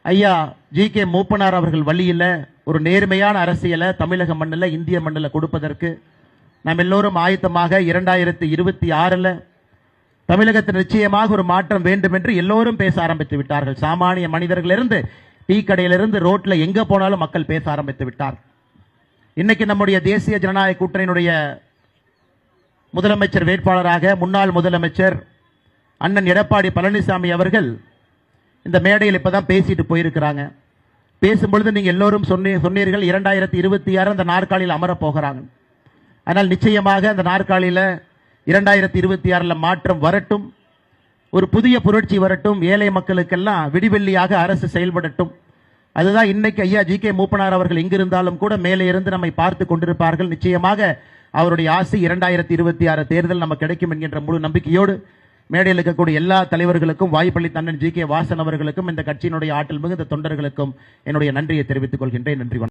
ஐயா ஜி.கே. மூப்பனார் அவர்கள் வழியில் ஒரு நேர்மையான அரசியலை தமிழக மண்ணில் இந்திய மண்ணில் கொடுப்பதற்கு நாம் எல்லோரும் ஆயத்தமாக 2026 தமிழகத்தில் நிச்சயமாக ஒரு மாற்றம் வேண்டும் என்று எல்லோரும் பேச ஆரம்பித்து விட்டார்கள். சாமானிய மனிதர்களிலிருந்து டீ கடையிலிருந்து ரோட்ல எங்க போனாலும் மக்கள் பேச ஆரம்பித்து விட்டார். இன்னைக்கு நம்முடைய தேசிய ஜனநாயக கூட்டணியினுடைய முதலமைச்சர் வேட்பாளராக முன்னாள் முதலமைச்சர் அண்ணன் எடப்பாடி பழனிசாமி அவர்கள் இந்த மேடையில் இப்பதான் பேசிட்டு போயிருக்கிறாங்க. பேசும்பொழுது நீங்க எல்லோரும் சொன்னீர்கள் 2026 அந்த நாற்காலியில் அமரப் போகிறாங்க. ஆனால் நிச்சயமாக அந்த நாற்காலியில் 2026 மாற்றம் வரட்டும், ஒரு புதிய புரட்சி வரட்டும், ஏழை மக்களுக்கெல்லாம் விடிவெள்ளியாக அரசு செயல்படட்டும். அதுதான் இன்னைக்கு ஐயா ஜி.கே. மூப்பனார் அவர்கள் எங்கிருந்தாலும் கூட மேலே இருந்து நம்மை பார்த்து கொண்டிருப்பார்கள். நிச்சயமாக அவருடைய ஆசை 2026 தேர்தல் நமக்கு கிடைக்கும் என்கின்ற முழு நம்பிக்கையோடு மேடையில் இருக்கக்கூடிய எல்லா தலைவர்களுக்கும், வாய்ப்பளித்த அண்ணன் ஜி.கே. வாசன் அவர்களுக்கும், இந்த கட்சியினுடைய ஆற்றல் மிகுந்த தொண்டர்களுக்கும் என்னுடைய நன்றியை தெரிவித்துக் கொள்கின்றேன். நன்றி.